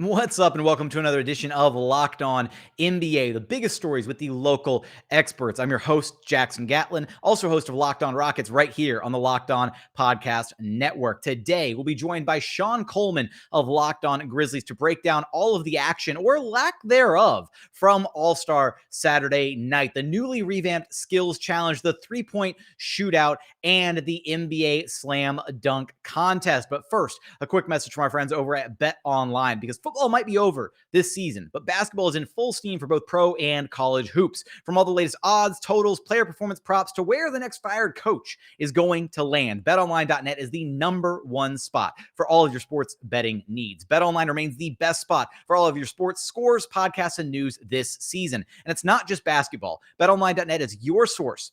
What's up, and welcome to another edition of Locked On NBA, the biggest stories with the local experts. I'm your host, Jackson Gatlin, also host of Locked On Rockets right here on the Locked On Podcast Network. Today, we'll be joined by Shawn Coleman of Locked On Grizzlies to break down all of the action, or lack thereof, from AllStar Saturday night. The newly revamped Skills Challenge, the three-point shootout, and the NBA Slam Dunk Contest. But first, a quick message from our friends over at BetOnline, because football might be over this season, but basketball is in full steam for both pro and college hoops. From all the latest odds, totals, player performance props to where the next fired coach is going to land, BetOnline.net is the #1 spot for all of your sports betting needs. BetOnline remains the best spot for all of your sports scores, podcasts, and news this season. And it's not just basketball. BetOnline.net is your source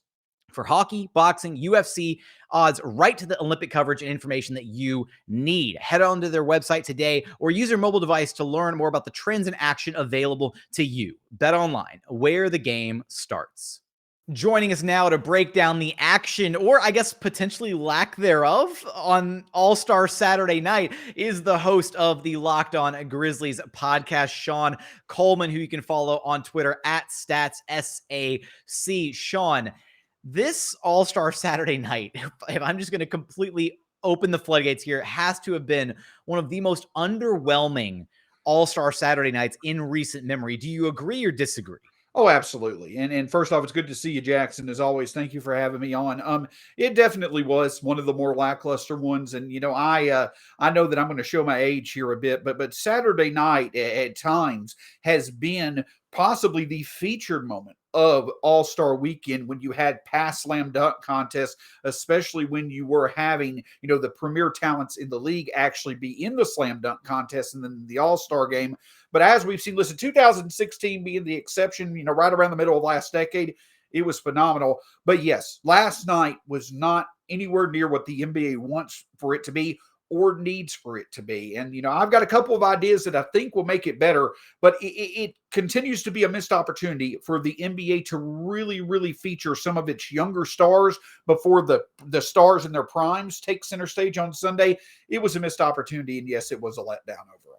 for hockey, boxing, UFC, odds, right to the Olympic coverage and information that you need. Head on to their website today or use your mobile device to learn more about the trends and action available to you. BetOnline, where the game starts. Joining us now to break down the action, or I guess potentially lack thereof, on All-Star Saturday night is the host of the Locked On Grizzlies podcast, Shawn Coleman, who you can follow on Twitter at StatsSAC. Shawn, this All-Star Saturday night, if I'm just going to completely open the floodgates here, has to have been one of the most underwhelming All-Star Saturday nights in recent memory. Do you agree or disagree? Oh, absolutely. And first off, it's good to see you, Jackson. As always, thank you for having me on. It definitely was one of the more lackluster ones. And I know that I'm going to show my age here a bit, but Saturday night at times has been possibly the featured moment of All-Star Weekend when you had past slam dunk contests, especially when you were having, the premier talents in the league actually be in the slam dunk contest and then the All-Star game. But as we've seen, listen, 2016 being the exception, right around the middle of last decade, it was phenomenal. But yes, last night was not anywhere near what the NBA wants for it to be or needs for it to be. And, I've got a couple of ideas that I think will make it better, but it continues to be a missed opportunity for the NBA to really, really feature some of its younger stars before the stars in their primes take center stage on Sunday. It was a missed opportunity, and yes, it was a letdown overall.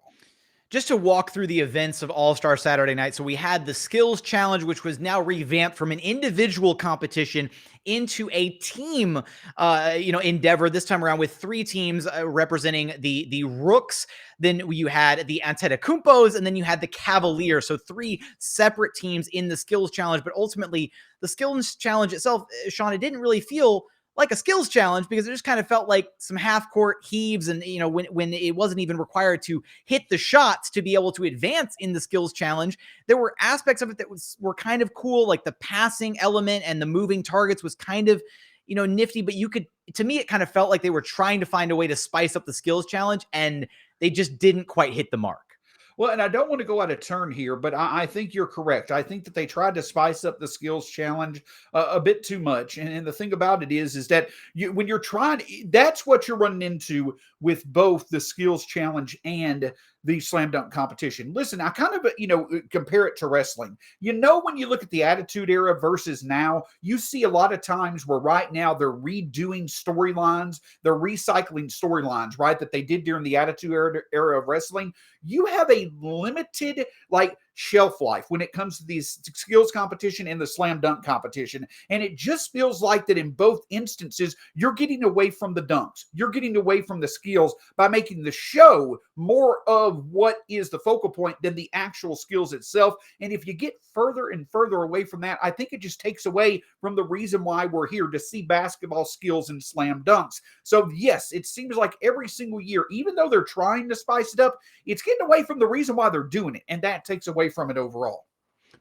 Just to walk through the events of All-Star Saturday night. So we had the Skills Challenge, which was now revamped from an individual competition into a team, endeavor this time around with three teams representing the Rooks. Then you had the Antetokounmpos, and then you had the Cavaliers. So three separate teams in the Skills Challenge. But ultimately, the Skills Challenge itself, Shawn, it didn't really feel like a skills challenge because it just kind of felt like some half-court heaves, and when it wasn't even required to hit the shots to be able to advance in the skills challenge, there were aspects of it that were kind of cool, like the passing element and the moving targets was kind of nifty, but to me it kind of felt like they were trying to find a way to spice up the skills challenge, and they just didn't quite hit the mark. Well, and I don't want to go out of turn here, but I think you're correct. I think that they tried to spice up the skills challenge a bit too much. And the thing about it is that when you're trying, that's what you're running into with both the skills challenge and the slam dunk competition. Listen, I kind of, compare it to wrestling. When you look at the Attitude Era versus now, you see a lot of times where right now they're redoing storylines, they're recycling storylines, right, that they did during the Attitude Era of wrestling. You have a limited, shelf life when it comes to these skills competition and the slam dunk competition. And it just feels like that in both instances, you're getting away from the dunks. You're getting away from the skills by making the show more of what is the focal point than the actual skills itself. And if you get further and further away from that, I think it just takes away from the reason why we're here to see basketball skills and slam dunks. So yes, it seems like every single year, even though they're trying to spice it up, it's getting away from the reason why they're doing it. And that takes away from it overall.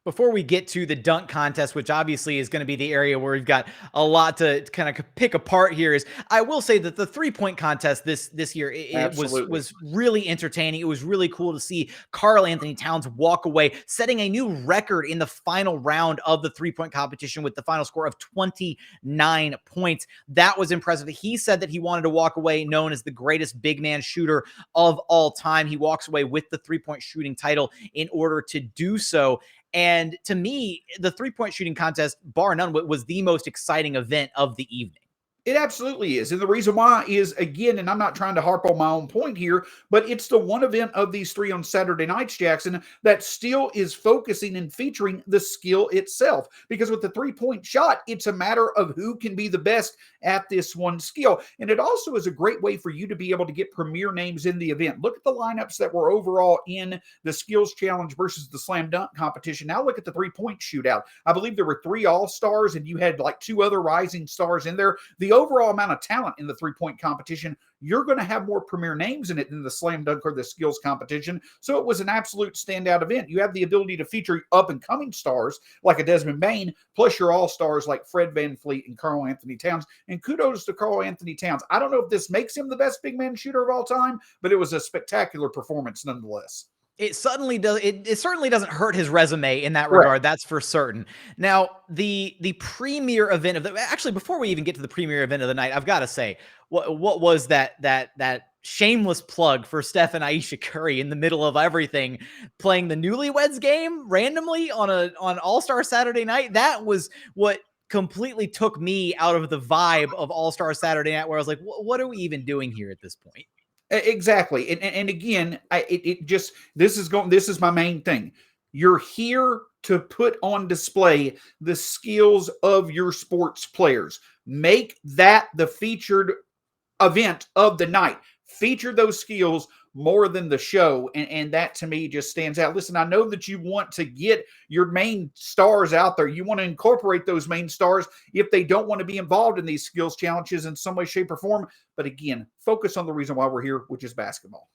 Before we get to the dunk contest, which obviously is going to be the area where we've got a lot to kind of pick apart here, is I will say that the three-point contest this year, it was really entertaining. It was really cool to see Karl-Anthony Towns walk away, setting a new record in the final round of the three-point competition with the final score of 29 points. That was impressive. He said that he wanted to walk away known as the greatest big man shooter of all time. He walks away with the three-point shooting title in order to do so. And to me, the three-point shooting contest, bar none, was the most exciting event of the evening. It absolutely is. And the reason why is, again, and I'm not trying to harp on my own point here, but it's the one event of these three on Saturday nights, Jackson, that still is focusing and featuring the skill itself. Because with the 3-point shot, it's a matter of who can be the best at this one skill. And it also is a great way for you to be able to get premier names in the event. Look at the lineups that were overall in the skills challenge versus the slam dunk competition. Now look at the 3-point shootout. I believe there were 3 all-stars and you had like 2 other rising stars in there. The overall amount of talent in the 3-point competition, you're going to have more premier names in it than the slam dunk or the skills competition. So it was an absolute standout event. You have the ability to feature up and coming stars like a Desmond Bain, plus your all-stars like Fred VanVleet and Karl-Anthony Towns. And kudos to Karl-Anthony Towns. I don't know if this makes him the best big man shooter of all time, but it was a spectacular performance nonetheless. It suddenly does. It certainly doesn't hurt his resume in that Correct. regard. That's for certain. Now, the premier event of the actually before we even get to the premier event of the night, I've got to say what was that shameless plug for Steph and Aisha Curry in the middle of everything, playing the Newlyweds game randomly on All-Star Saturday night. That was what completely took me out of the vibe of All-Star Saturday night, where I was like, what are we even doing here at this point? Exactly. And again, this is my main thing. You're here to put on display the skills of your sports players. Make that the featured event of the night. Feature those skills more than the show. And that to me just stands out. Listen, I know that you want to get your main stars out there. You want to incorporate those main stars if they don't want to be involved in these skills challenges in some way, shape, or form. But again, focus on the reason why we're here, which is basketball.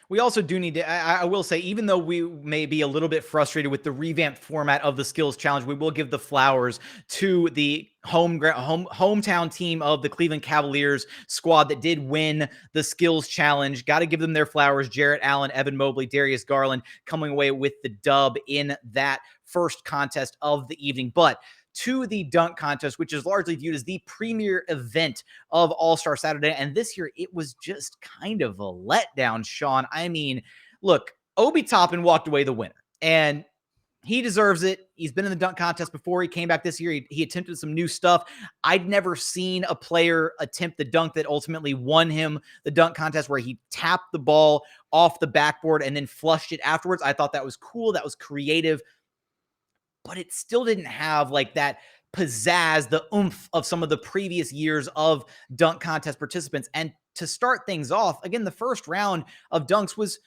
We also do need to, I will say, even though we may be a little bit frustrated with the revamped format of the skills challenge, we will give the flowers to the hometown team of the Cleveland Cavaliers squad that did win the skills challenge. Got to give them their flowers. Jarrett Allen, Evan Mobley, Darius Garland coming away with the dub in that first contest of the evening. But to the dunk contest, which is largely viewed as the premier event of All-Star Saturday. And this year, it was just kind of a letdown, Shawn. I mean, look, Obi Toppin walked away the winner, and he deserves it. He's been in the dunk contest before. He came back this year. He attempted some new stuff. I'd never seen a player attempt the dunk that ultimately won him the dunk contest, where he tapped the ball off the backboard and then flushed it afterwards. I thought that was cool. That was creative. But it still didn't have like that pizzazz, the oomph of some of the previous years of dunk contest participants. And to start things off, again, the first round of dunks was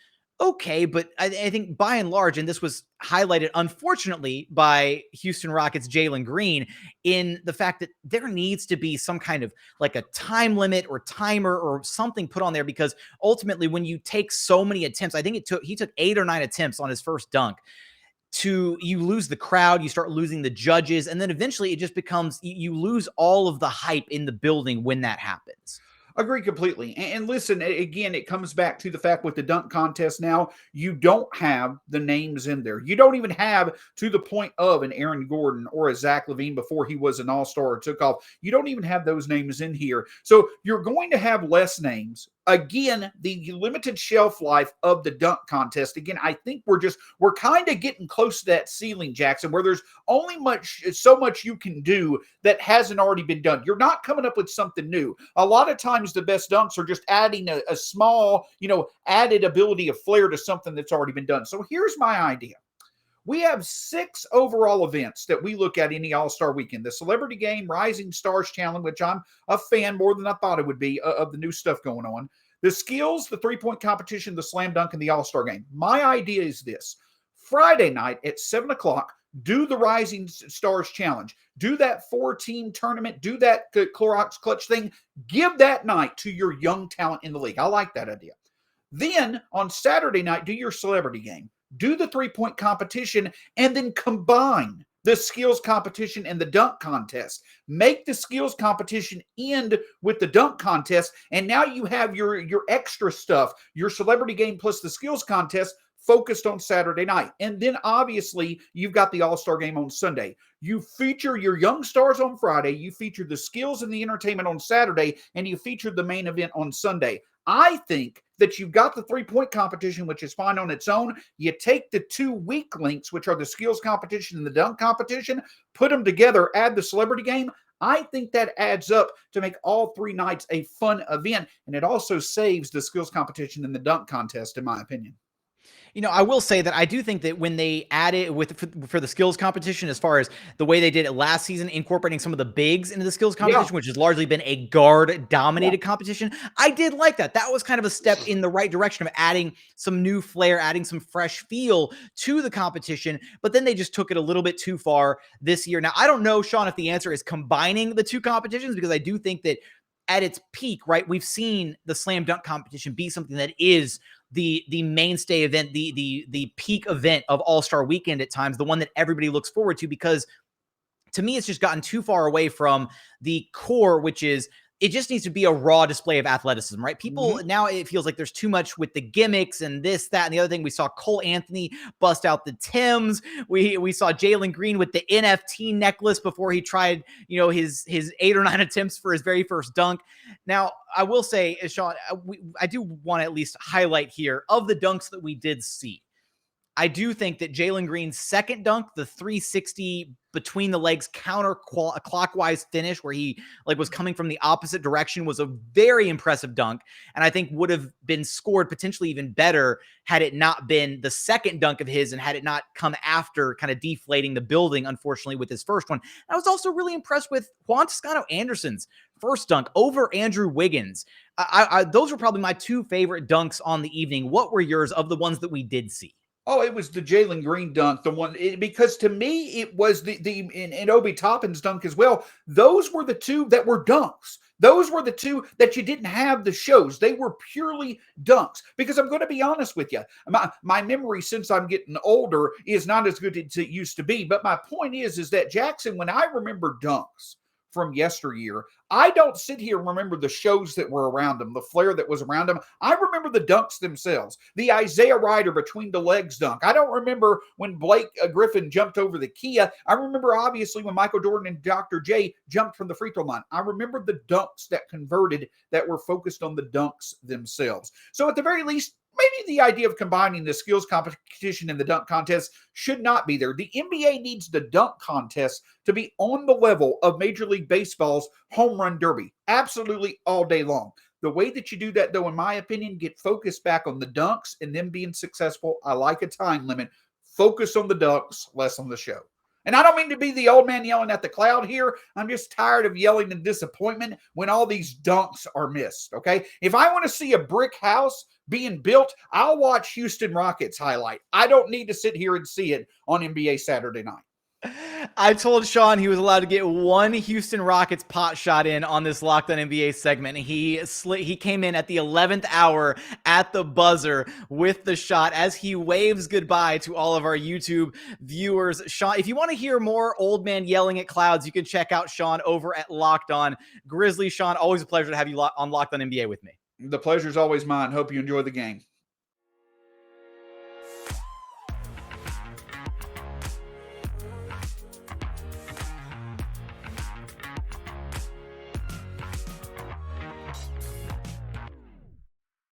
okay, but I think by and large, and this was highlighted, unfortunately, by Houston Rockets' Jalen Green, in the fact that there needs to be some kind of like a time limit or timer or something put on there, because ultimately when you take so many attempts, I think he took 8 or 9 attempts on his first dunk, you lose the crowd, you start losing the judges, and then eventually it just becomes, you lose all of the hype in the building when that happens. Agree completely. And listen, again, it comes back to the fact with the dunk contest now, you don't have the names in there. You don't even have, to the point of an Aaron Gordon or a Zach LaVine before he was an all-star or took off. You don't even have those names in here. So you're going to have less names. Again, the limited shelf life of the dunk contest. Again, I think we're kind of getting close to that ceiling, Jackson, where there's only so much you can do that hasn't already been done. You're not coming up with something new. A lot of times the best dunks are just adding a small, added ability of flair to something that's already been done. So here's my idea. We have 6 overall events that we look at in the All-Star Weekend. The Celebrity Game, Rising Stars Challenge, which I'm a fan more than I thought it would be of the new stuff going on. The skills, the 3-point competition, the slam dunk, and the All-Star Game. My idea is this. Friday night at 7 o'clock, do the Rising Stars Challenge. Do that 4-team tournament. Do that Clorox clutch thing. Give that night to your young talent in the league. I like that idea. Then on Saturday night, do your Celebrity Game. Do the 3-point competition, and then combine the skills competition and the dunk contest. Make the skills competition end with the dunk contest, and now you have your extra stuff, your Celebrity Game plus the skills contest, focused on Saturday night. And then obviously you've got the All-Star Game on Sunday. You feature your young stars on Friday, you feature the skills and the entertainment on Saturday, and you feature the main event on Sunday. I think that you've got the 3-point competition, which is fine on its own. You take the 2 weak links, which are the skills competition and the dunk competition, put them together, add the Celebrity Game. I think that adds up to make all 3 nights a fun event, and it also saves the skills competition and the dunk contest, in my opinion. I will say that I do think that when they added for the skills competition, as far as the way they did it last season, incorporating some of the bigs into the skills competition, which has largely been a guard dominated competition, I did like that. That was kind of a step in the right direction of adding some new flair, adding some fresh feel to the competition. But then they just took it a little bit too far this year. Now, I don't know, Shawn, if the answer is combining the two competitions, because I do think that at its peak, right, we've seen the slam dunk competition be something that is the mainstay event, the peak event of All-Star Weekend at times, the one that everybody looks forward to, because to me, it's just gotten too far away from the core, which is it just needs to be a raw display of athleticism, right? People now, it feels like there's too much with the gimmicks and this, that, and the other thing. We saw Karl-Anthony bust out the Tims. We saw Jalen Green with the NFT necklace before he tried, his 8 or 9 attempts for his very first dunk. Now, I will say, Shawn, I do want to at least highlight here of the dunks that we did see. I do think that Jalen Green's second dunk, the 360 between the legs clockwise finish where he was coming from the opposite direction, was a very impressive dunk. And I think would have been scored potentially even better had it not been the second dunk of his and had it not come after kind of deflating the building, unfortunately, with his first one. I was also really impressed with Juan Toscano Anderson's first dunk over Andrew Wiggins. Those were probably my 2 favorite dunks on the evening. What were yours of the ones that we did see? Oh, it was the Jalen Green dunk, the one, because to me, it was and Obi Toppin's dunk as well. Those were the 2 that were dunks. Those were the 2 that you didn't have the shows. They were purely dunks. Because I'm going to be honest with you, my memory since I'm getting older is not as good as it used to be. But my point is that Jackson, when I remember dunks from yesteryear, I don't sit here and remember the shows that were around them, the flair that was around them. I remember the dunks themselves, the Isaiah Ryder between the legs dunk. I don't remember when Blake Griffin jumped over the Kia. I remember, obviously, when Michael Jordan and Dr. J jumped from the free throw line. I remember the dunks that converted, that were focused on the dunks themselves. So at the very least, maybe the idea of combining the skills competition and the dunk contest should not be there. The NBA needs the dunk contest to be on the level of Major League Baseball's home run derby, absolutely all day long. The way that you do that, though, in my opinion, get focused back on the dunks and them being successful. I like a time limit. Focus on the dunks, less on the show. And I don't mean to be the old man yelling at the cloud here. I'm just tired of yelling in disappointment when all these dunks are missed, okay? If I want to see a brick house being built, I'll watch Houston Rockets highlight. I don't need to sit here and see it on NBA Saturday night. I told Shawn he was allowed to get 1 Houston Rockets pot shot in on this Locked On NBA segment. He came in at the 11th hour at the buzzer with the shot as he waves goodbye to all of our YouTube viewers. Shawn, if you want to hear more old man yelling at clouds, you can check out Shawn over at Locked On Grizzlies. Shawn, always a pleasure to have you on Locked On NBA with me. The pleasure's always mine. Hope you enjoy the game.